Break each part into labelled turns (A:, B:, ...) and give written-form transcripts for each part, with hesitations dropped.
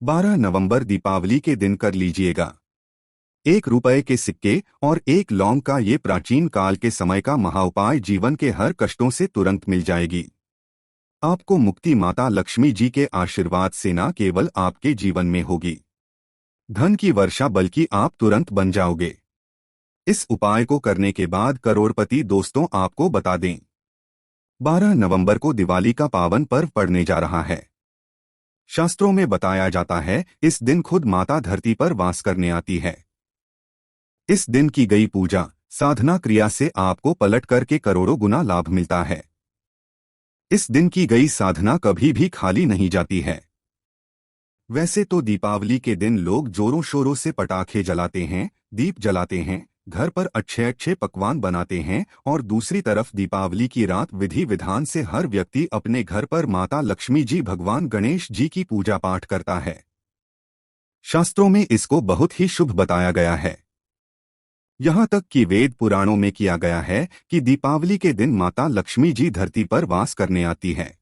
A: 12 नवंबर दीपावली के दिन कर लीजिएगा। 1 रुपए के सिक्के और 1 लौंग का ये प्राचीन काल के समय का महाउपाय जीवन के हर कष्टों से तुरंत मिल जाएगी। आपको मुक्ति माता लक्ष्मी जी के आशीर्वाद से न केवल आपके जीवन में होगी धन की वर्षा, बल्कि आप तुरंत बन जाओगे। इस उपाय को करने के बाद करोड़पति। दोस्तों, आपको बता दें, 12 नवंबर को दिवाली का पावन पर्व पड़ने जा रहा है। शास्त्रों में बताया जाता है, इस दिन खुद माता धरती पर वास करने आती है। इस दिन की गई पूजा साधना क्रिया से आपको पलट करके करोड़ों गुना लाभ मिलता है। इस दिन की गई साधना कभी भी खाली नहीं जाती है। वैसे तो दीपावली के दिन लोग जोरों शोरों से पटाखे जलाते हैं, दीप जलाते हैं, घर पर अच्छे अच्छे पकवान बनाते हैं और दूसरी तरफ दीपावली की रात विधि विधान से हर व्यक्ति अपने घर पर माता लक्ष्मी जी, भगवान गणेश जी की पूजा पाठ करता है। शास्त्रों में इसको बहुत ही शुभ बताया गया है। यहाँ तक कि वेद पुराणों में किया गया है कि दीपावली के दिन माता लक्ष्मी जी धरती पर वास करने आती है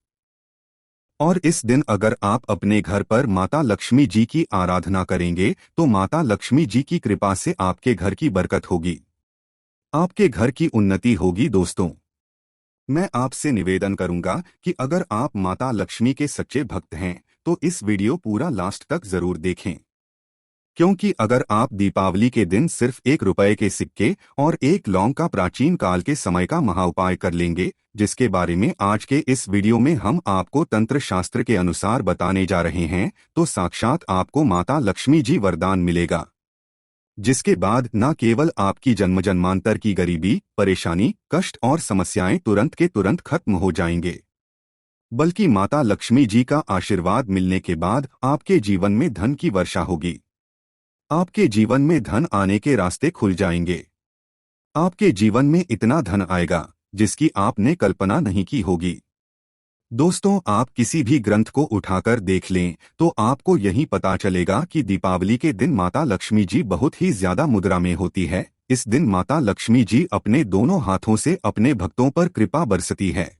A: और इस दिन अगर आप अपने घर पर माता लक्ष्मी जी की आराधना करेंगे तो माता लक्ष्मी जी की कृपा से आपके घर की बरकत होगी, आपके घर की उन्नति होगी। दोस्तों, मैं आपसे निवेदन करूंगा कि अगर आप माता लक्ष्मी के सच्चे भक्त हैं तो इस वीडियो पूरा लास्ट तक जरूर देखें, क्योंकि अगर आप दीपावली के दिन सिर्फ 1 रुपए के सिक्के और 1 लौंग का प्राचीन काल के समय का महाउपाय कर लेंगे, जिसके बारे में आज के इस वीडियो में हम आपको तंत्र शास्त्र के अनुसार बताने जा रहे हैं, तो साक्षात आपको माता लक्ष्मी जी वरदान मिलेगा, जिसके बाद न केवल आपकी जन्म जन्मांतर की गरीबी, परेशानी, कष्ट और समस्याएं तुरंत के तुरंत खत्म हो जाएंगे, बल्कि माता लक्ष्मी जी का आशीर्वाद मिलने के बाद आपके जीवन में धन की वर्षा होगी। आपके जीवन में धन आने के रास्ते खुल जाएंगे। आपके जीवन में इतना धन आएगा जिसकी आपने कल्पना नहीं की होगी। दोस्तों, आप किसी भी ग्रंथ को उठाकर देख लें तो आपको यही पता चलेगा कि दीपावली के दिन माता लक्ष्मी जी बहुत ही ज्यादा मुद्रा में होती है। इस दिन माता लक्ष्मी जी अपने दोनों हाथों से अपने भक्तों पर कृपा बरसती है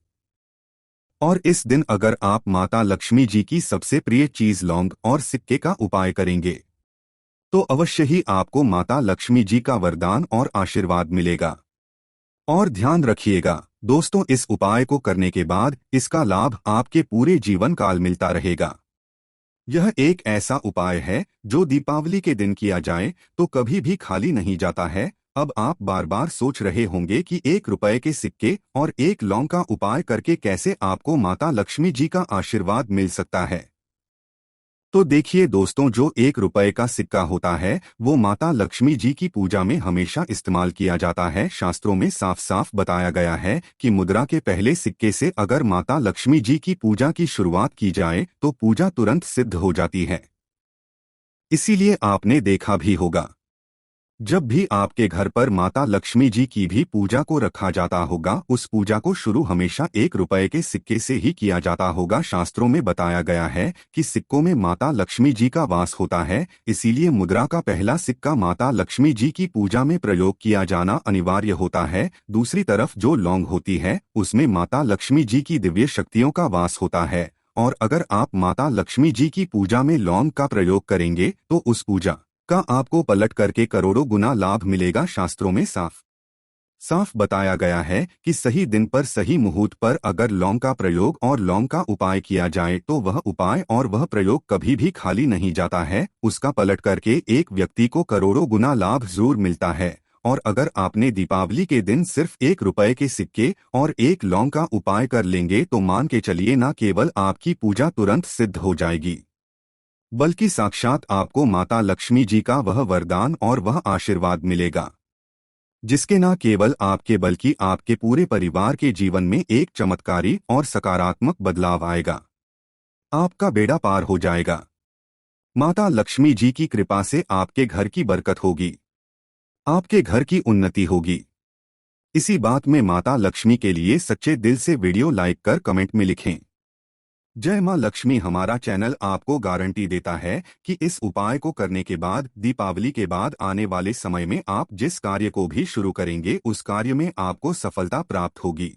A: और इस दिन अगर आप माता लक्ष्मी जी की सबसे प्रिय चीज लौंग और सिक्के का उपाय करेंगे तो अवश्य ही आपको माता लक्ष्मी जी का वरदान और आशीर्वाद मिलेगा। और ध्यान रखिएगा दोस्तों, इस उपाय को करने के बाद इसका लाभ आपके पूरे जीवन काल मिलता रहेगा। यह एक ऐसा उपाय है जो दीपावली के दिन किया जाए तो कभी भी खाली नहीं जाता है। अब आप बार बार सोच रहे होंगे कि 1 रुपए के सिक्के और 1 लौंग का उपाय करके कैसे आपको माता लक्ष्मी जी का आशीर्वाद मिल सकता है। तो देखिए दोस्तों, जो 1 रुपए का सिक्का होता है वो माता लक्ष्मी जी की पूजा में हमेशा इस्तेमाल किया जाता है। शास्त्रों में साफ साफ बताया गया है कि मुद्रा के पहले सिक्के से अगर माता लक्ष्मी जी की पूजा की शुरुआत की जाए तो पूजा तुरंत सिद्ध हो जाती है। इसीलिए आपने देखा भी होगा, जब भी आपके घर पर माता लक्ष्मी जी की भी पूजा को रखा जाता होगा, उस पूजा को शुरू हमेशा 1 रुपए के सिक्के से ही किया जाता होगा। शास्त्रों में बताया गया है कि सिक्कों में माता लक्ष्मी जी का वास होता है, इसीलिए मुद्रा का पहला सिक्का माता लक्ष्मी जी की पूजा में प्रयोग किया जाना अनिवार्य होता है। दूसरी तरफ जो लौंग होती है उसमें माता लक्ष्मी जी की दिव्य शक्तियों का वास होता है और अगर आप माता लक्ष्मी जी की पूजा में लौंग का प्रयोग करेंगे तो उस पूजा का आपको पलट करके करोड़ों गुना लाभ मिलेगा। शास्त्रों में साफ साफ बताया गया है कि सही दिन पर सही मुहूर्त पर अगर लौंग का प्रयोग और लौंग का उपाय किया जाए तो वह उपाय और वह प्रयोग कभी भी खाली नहीं जाता है, उसका पलट करके एक व्यक्ति को करोड़ों गुना लाभ जरूर मिलता है। और अगर आपने दीपावली के दिन सिर्फ 1 रुपए के सिक्के और 1 लौंग का उपाय कर लेंगे तो मान के चलिए न केवल आपकी पूजा तुरंत सिद्ध हो जाएगी, बल्कि साक्षात आपको माता लक्ष्मी जी का वह वरदान और वह आशीर्वाद मिलेगा, जिसके न केवल आपके बल्कि आपके पूरे परिवार के जीवन में एक चमत्कारी और सकारात्मक बदलाव आएगा। आपका बेड़ा पार हो जाएगा। माता लक्ष्मी जी की कृपा से आपके घर की बरकत होगी, आपके घर की उन्नति होगी। इसी बात में माता लक्ष्मी के लिए सच्चे दिल से वीडियो लाइक कर कमेंट में लिखें, जय मां लक्ष्मी। हमारा चैनल आपको गारंटी देता है कि इस उपाय को करने के बाद दीपावली के बाद आने वाले समय में आप जिस कार्य को भी शुरू करेंगे उस कार्य में आपको सफलता प्राप्त होगी।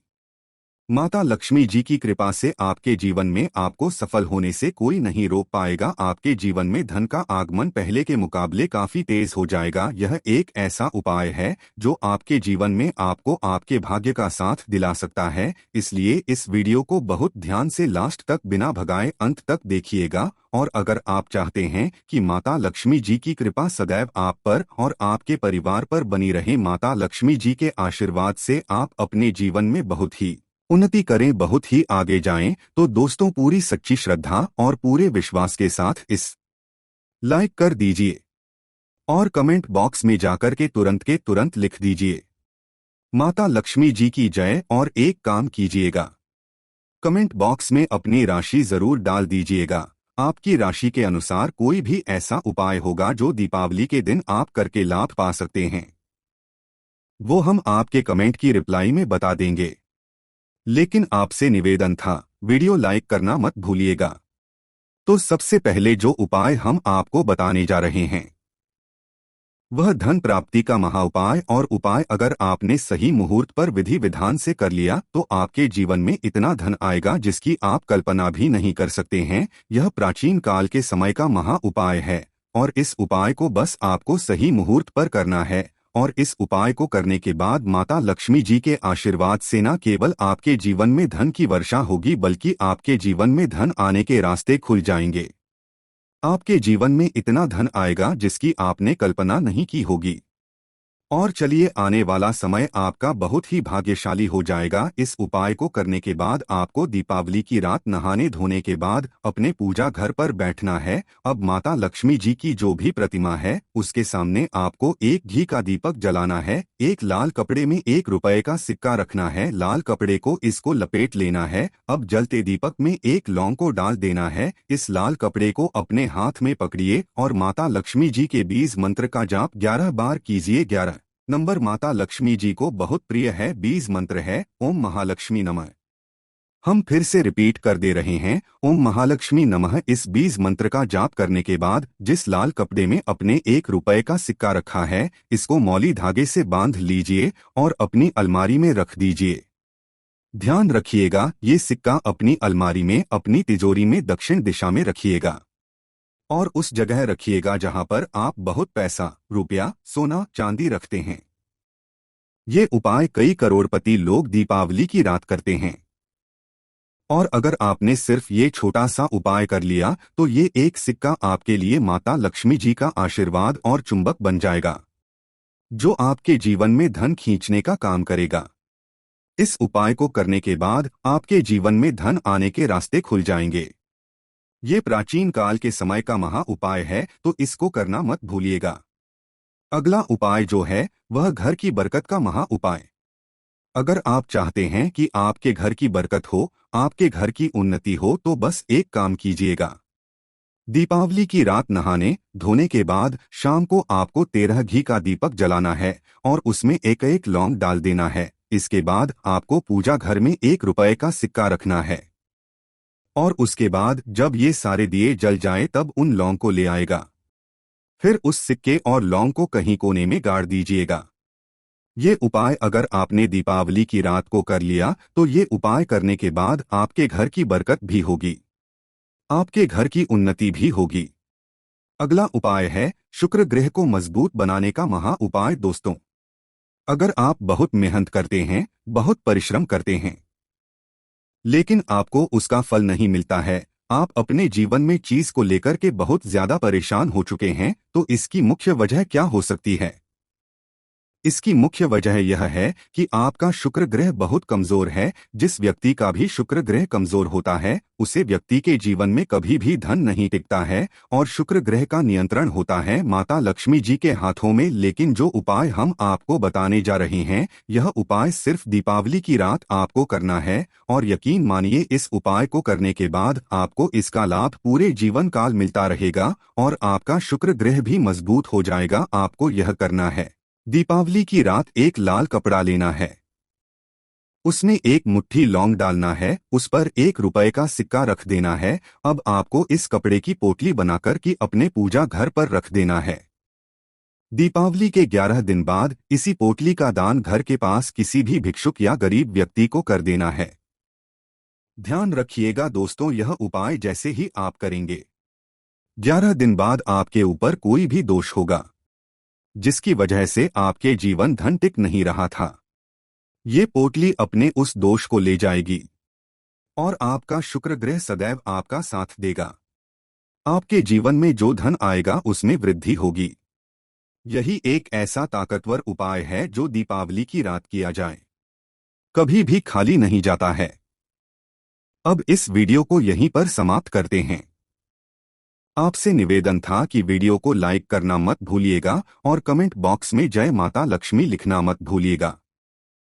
A: माता लक्ष्मी जी की कृपा से आपके जीवन में आपको सफल होने से कोई नहीं रोक पाएगा। आपके जीवन में धन का आगमन पहले के मुकाबले काफी तेज हो जाएगा। यह एक ऐसा उपाय है जो आपके जीवन में आपको आपके भाग्य का साथ दिला सकता है। इसलिए इस वीडियो को बहुत ध्यान से लास्ट तक बिना भगाए अंत तक देखिएगा। और अगर आप चाहते हैं कि माता लक्ष्मी जी की कृपा सदैव आप पर और आपके परिवार पर बनी रहे, माता लक्ष्मी जी के आशीर्वाद से आप अपने जीवन में बहुत ही उन्नति करें, बहुत ही आगे जाएं, तो दोस्तों पूरी सच्ची श्रद्धा और पूरे विश्वास के साथ इस लाइक कर दीजिए और कमेंट बॉक्स में जाकर के तुरंत लिख दीजिए माता लक्ष्मी जी की जय। और एक काम कीजिएगा, कमेंट बॉक्स में अपनी राशि जरूर डाल दीजिएगा। आपकी राशि के अनुसार कोई भी ऐसा उपाय होगा जो दीपावली के दिन आप करके लाभ पा सकते हैं, वो हम आपके कमेंट की रिप्लाई में बता देंगे। लेकिन आपसे निवेदन था, वीडियो लाइक करना मत भूलिएगा। तो सबसे पहले जो उपाय हम आपको बताने जा रहे हैं वह धन प्राप्ति का महा उपाय। और उपाय अगर आपने सही मुहूर्त पर विधि विधान से कर लिया तो आपके जीवन में इतना धन आएगा जिसकी आप कल्पना भी नहीं कर सकते हैं। यह प्राचीन काल के समय का महा उपाय है और इस उपाय को बस आपको सही मुहूर्त पर करना है। और इस उपाय को करने के बाद माता लक्ष्मी जी के आशीर्वाद से न केवल आपके जीवन में धन की वर्षा होगी बल्कि आपके जीवन में धन आने के रास्ते खुल जाएंगे। आपके जीवन में इतना धन आएगा जिसकी आपने कल्पना नहीं की होगी। और चलिए, आने वाला समय आपका बहुत ही भाग्यशाली हो जाएगा। इस उपाय को करने के बाद आपको दीपावली की रात नहाने धोने के बाद अपने पूजा घर पर बैठना है। अब माता लक्ष्मी जी की जो भी प्रतिमा है उसके सामने आपको एक घी का दीपक जलाना है। एक लाल कपड़े में 1 रुपए का सिक्का रखना है। लाल कपड़े को इसको लपेट लेना है। अब जलते दीपक में एक लौंग को डाल देना है। इस लाल कपड़े को अपने हाथ में पकड़िए और माता लक्ष्मी जी के बीज मंत्र का जाप 11 बार कीजिए। 11 नंबर माता लक्ष्मी जी को बहुत प्रिय है। बीज मंत्र है ओम महालक्ष्मी नमः। हम फिर से रिपीट कर दे रहे हैं, ओम महालक्ष्मी नमः। इस बीज मंत्र का जाप करने के बाद जिस लाल कपड़े में अपने 1 रुपए का सिक्का रखा है इसको मौली धागे से बांध लीजिए और अपनी अलमारी में रख दीजिए। ध्यान रखिएगा, ये सिक्का अपनी अलमारी में, अपनी तिजोरी में दक्षिण दिशा में रखिएगा और उस जगह रखिएगा जहां पर आप बहुत पैसा, रुपया, सोना, चांदी रखते हैं। ये उपाय कई करोड़पति लोग दीपावली की रात करते हैं। और अगर आपने सिर्फ ये छोटा सा उपाय कर लिया तो ये एक सिक्का आपके लिए माता लक्ष्मी जी का आशीर्वाद और चुंबक बन जाएगा जो आपके जीवन में धन खींचने का काम करेगा। इस उपाय को करने के बाद आपके जीवन में धन आने के रास्ते खुल जाएंगे। ये प्राचीन काल के समय का महा उपाय है तो इसको करना मत भूलिएगा। अगला उपाय जो है वह घर की बरकत का महा उपाय। अगर आप चाहते हैं कि आपके घर की बरकत हो, आपके घर की उन्नति हो तो बस एक काम कीजिएगा। दीपावली की रात नहाने धोने के बाद शाम को आपको 13 घी का दीपक जलाना है और उसमें एक एक लौंग डाल देना है। इसके बाद आपको पूजा घर में 1 रुपए का सिक्का रखना है और उसके बाद जब ये सारे दिए जल जाएं तब उन लौंग को ले आएगा। फिर उस सिक्के और लौंग को कहीं कोने में गाड़ दीजिएगा। ये उपाय अगर आपने दीपावली की रात को कर लिया तो ये उपाय करने के बाद आपके घर की बरकत भी होगी, आपके घर की उन्नति भी होगी। अगला उपाय है शुक्र ग्रह को मजबूत बनाने का महा उपाय। दोस्तों, अगर आप बहुत मेहनत करते हैं, बहुत परिश्रम करते हैं लेकिन आपको उसका फल नहीं मिलता है, आप अपने जीवन में चीज को लेकर के बहुत ज्यादा परेशान हो चुके हैं, तो इसकी मुख्य वजह क्या हो सकती है? इसकी मुख्य वजह यह है कि आपका शुक्र ग्रह बहुत कमजोर है। जिस व्यक्ति का भी शुक्र ग्रह कमजोर होता है उसे व्यक्ति के जीवन में कभी भी धन नहीं टिकता है और शुक्र ग्रह का नियंत्रण होता है माता लक्ष्मी जी के हाथों में। लेकिन जो उपाय हम आपको बताने जा रहे हैं यह उपाय सिर्फ दीपावली की रात आपको करना है और यकीन मानिए इस उपाय को करने के बाद आपको इसका लाभ पूरे जीवन काल मिलता रहेगा और आपका शुक्र ग्रह भी मजबूत हो जाएगा। आपको यह करना है, दीपावली की रात एक लाल कपड़ा लेना है, उसमें एक मुट्ठी लौंग डालना है, उस पर 1 रुपए का सिक्का रख देना है। अब आपको इस कपड़े की पोटली बनाकर के अपने पूजा घर पर रख देना है। दीपावली के 11 दिन बाद इसी पोटली का दान घर के पास किसी भी भिक्षुक या गरीब व्यक्ति को कर देना है। ध्यान रखिएगा दोस्तों, यह उपाय जैसे ही आप करेंगे 11 दिन बाद आपके ऊपर कोई भी दोष होगा जिसकी वजह से आपके जीवन धन टिक नहीं रहा था, ये पोटली अपने उस दोष को ले जाएगी और आपका शुक्र ग्रह सदैव आपका साथ देगा। आपके जीवन में जो धन आएगा उसमें वृद्धि होगी। यही एक ऐसा ताकतवर उपाय है जो दीपावली की रात किया जाए, कभी भी खाली नहीं जाता है। अब इस वीडियो को यहीं पर समाप्त करते हैं। आपसे निवेदन था कि वीडियो को लाइक करना मत भूलिएगा और कमेंट बॉक्स में जय माता लक्ष्मी लिखना मत भूलिएगा।